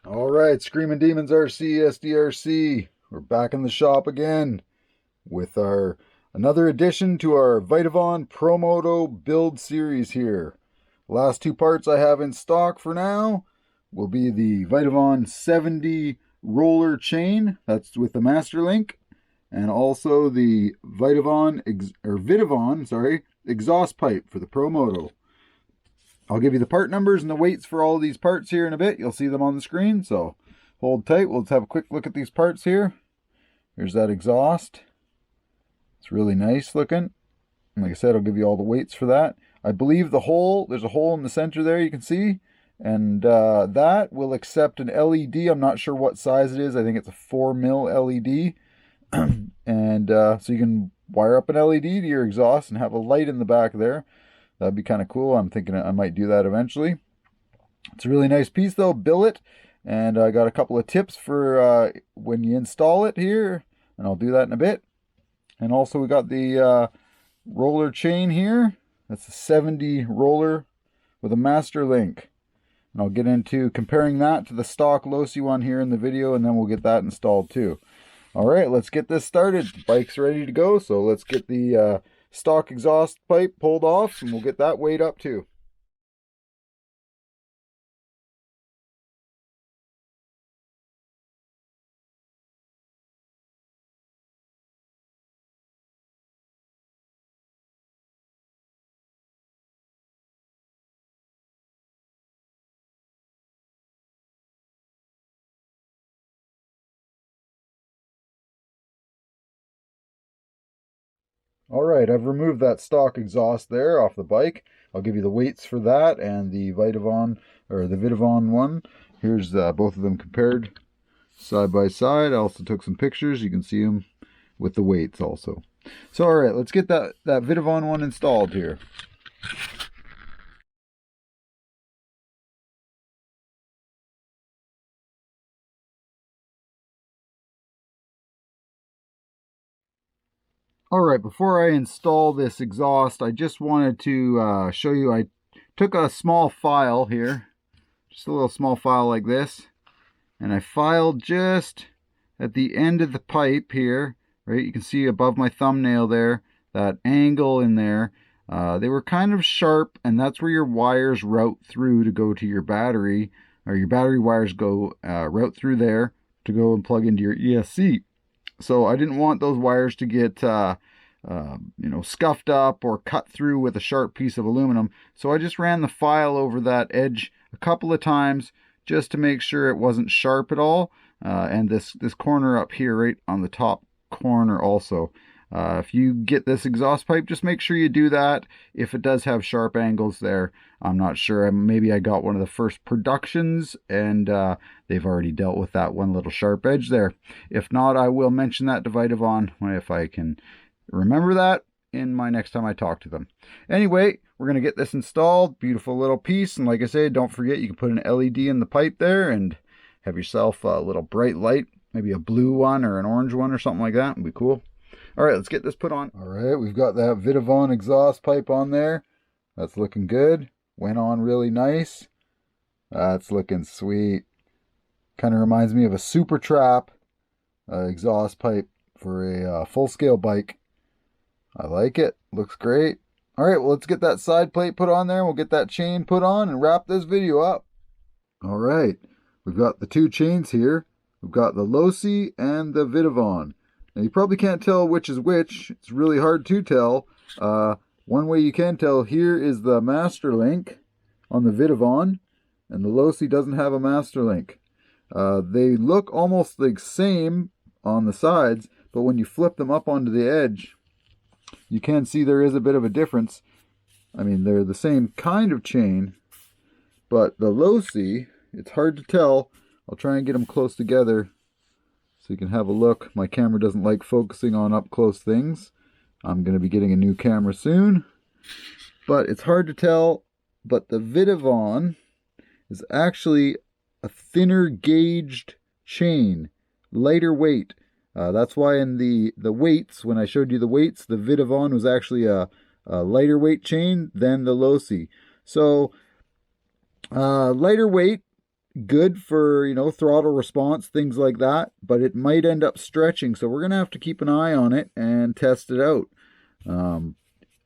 All right, Screaming Demons RC, SDRC. We're back in the shop again with our another addition to our VITAVON Promoto build series here. Last two parts I have in stock for now will be the VITAVON 70 roller chain, that's with the masterlink, and also the VITAVON exhaust pipe for the Promoto. I'll give you the part numbers and the weights for all of these parts here in a bit. You'll see them on the screen, so hold tight. We'll just have a quick look at these parts here. Here's that exhaust. It's really nice looking. And like I said, I'll give you all the weights for that. I believe there's a hole in the center there you can see, and that will accept an LED. I'm not sure what size it is. I think it's a 4mm LED. And so you can wire up an LED to your exhaust and have a light in the back there. That'd be kind of cool. I'm thinking I might do that eventually. It's a really nice piece though, billet. And I got a couple of tips for when you install it here, and I'll do that in a bit. And also we got the roller chain here. That's a 70 roller with a master link. And I'll get into comparing that to the stock LOSI one here in the video, and then we'll get that installed too. All right, let's get this started. The bike's ready to go, so let's get the stock exhaust pipe pulled off, and we'll get that weighed up too. All right, I've removed that stock exhaust there off the bike. I'll give you the weights for that and the VITAVON one. Here's both of them compared side by side. I also took some pictures. You can see them with the weights also. So all right, let's get that VITAVON one installed here. All right, before I install this exhaust, I just wanted to show you, I took a small file here, just a little small file like this, and I filed just at the end of the pipe here, right? You can see above my thumbnail there, that angle in there. They were kind of sharp, and that's where your wires route through to go to your battery, or your battery wires go route through there to go and plug into your ESC. So I didn't want those wires to get scuffed up or cut through with a sharp piece of aluminum. So I just ran the file over that edge a couple of times just to make sure it wasn't sharp at all. And this corner up here, right on the top corner also. If you get this exhaust pipe, just make sure you do that. If it does have sharp angles there, I'm not sure. Maybe I got one of the first productions and they've already dealt with that one little sharp edge there. If not, I will mention that to VITAVON if I can remember that in my next time I talk to them. Anyway, we're going to get this installed. Beautiful little piece. And like I said, don't forget you can put an LED in the pipe there and have yourself a little bright light. Maybe a blue one or an orange one or something like that. Would be cool. All right, let's get this put on. All right, we've got that VITAVON exhaust pipe on there. That's looking good. Went on really nice. That's looking sweet. Kind of reminds me of a Super Trap exhaust pipe for a full-scale bike. I like it. Looks great. All right, well, let's get that side plate put on there. We'll get that chain put on and wrap this video up. All right, we've got the two chains here. We've got the LOSI and the VITAVON. Now, you probably can't tell which is which. It's really hard to tell. One way you can tell here is the master link on the VITAVON, and the LOSI doesn't have a master link. They look almost the same on the sides, but when you flip them up onto the edge, you can see there is a bit of a difference. I mean, they're the same kind of chain, but the LOSI, it's hard to tell. I'll try and get them close together so you can have a look. My camera doesn't like focusing on up close things. I'm going to be getting a new camera soon, but it's hard to tell. But the VITAVON is actually a thinner gauged chain, lighter weight. That's why in the weights, when I showed you the weights, the VITAVON was actually a lighter weight chain than the LOSI. So lighter weight good for, throttle response, things like that, but it might end up stretching. So we're going to have to keep an eye on it and test it out.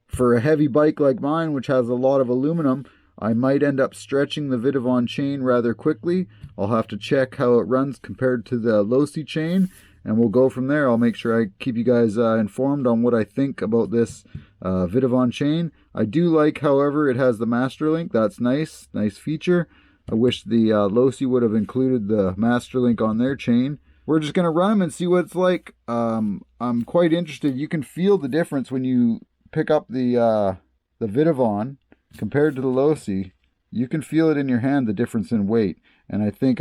For a heavy bike like mine, which has a lot of aluminum, I might end up stretching the VITAVON chain rather quickly. I'll have to check how it runs compared to the LOSI chain, and we'll go from there. I'll make sure I keep you guys informed on what I think about this VITAVON chain. I do like, however, it has the masterlink. That's nice feature. I wish the LOSI would have included the masterlink on their chain. We're just going to run them and see what it's like. I'm quite interested. You can feel the difference when you pick up the VITAVON compared to the LOSI. You can feel it in your hand, the difference in weight. And I think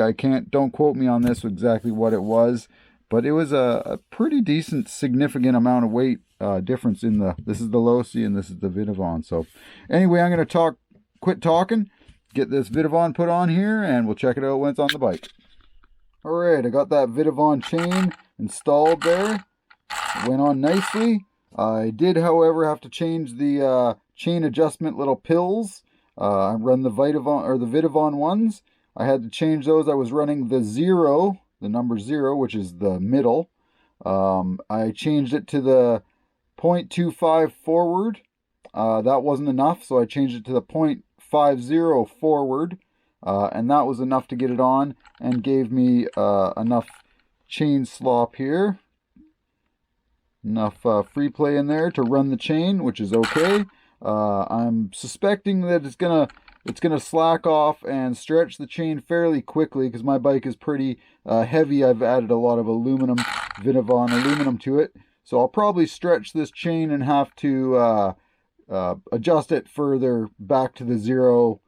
don't quote me on this exactly what it was, but it was a pretty decent, significant amount of weight difference in this is the LOSI and this is the VITAVON. So anyway, I'm going to quit talking, get this VITAVON put on here, and we'll check it out when it's on the bike. All right, I got that VITAVON chain installed there. It went on nicely. I did, however, have to change the chain adjustment little pills. I run the VITAVON ones. I had to change those. I was running the number 0, which is the middle. I changed it to the 0.25 forward. That wasn't enough, so I changed it to the 0.50 forward. And that was enough to get it on and gave me enough chain slop here. Enough free play in there to run the chain, which is okay. I'm suspecting that it's gonna slack off and stretch the chain fairly quickly because my bike is pretty heavy. I've added a lot of VITAVON aluminum to it, so I'll probably stretch this chain and have to adjust it further back to the 0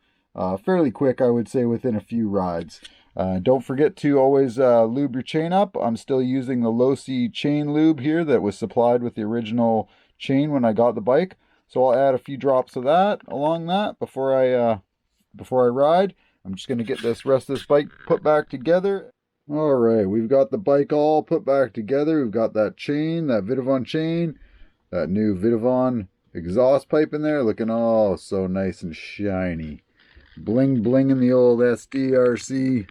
fairly quick, I would say, within a few rides. Don't forget to always lube your chain up. I'm still using the LOSI chain lube here that was supplied with the original chain when I got the bike. So I'll add a few drops of that along that before I ride. I'm just going to get this rest of this bike put back together. All right, we've got the bike all put back together. We've got that chain, that VITAVON chain, that new VITAVON exhaust pipe in there, looking all so nice and shiny. Bling bling in the old SDRC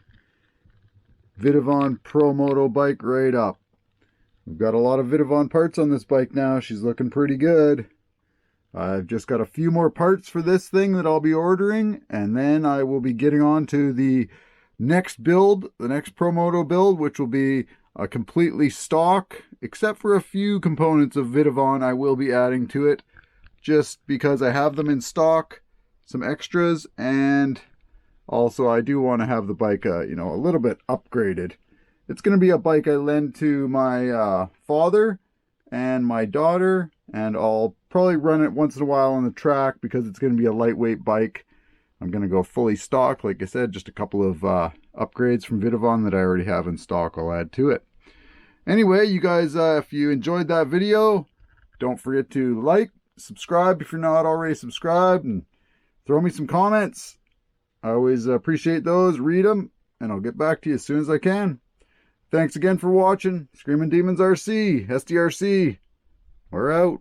VITAVON Promoto bike right up. We've got a lot of VITAVON parts on this bike now. She's looking pretty good. I've just got a few more parts for this thing that I'll be ordering, and then I will be getting on to the next build, the next Promoto build, which will be a completely stock, except for a few components of VITAVON I will be adding to it, just because I have them in stock, some extras, and also I do want to have the bike, a little bit upgraded. It's going to be a bike I lend to my father and my daughter, and I'll probably run it once in a while on the track because it's going to be a lightweight bike. I'm going to go fully stock, like I said, just a couple of upgrades from VITAVON that I already have in stock I'll add to it. Anyway, you guys, if you enjoyed that video, don't forget to like, subscribe if you're not already subscribed, and throw me some comments. I always appreciate those, read them, and I'll get back to you as soon as I can. Thanks again for watching. Screaming Demons RC, SDRC. We're out.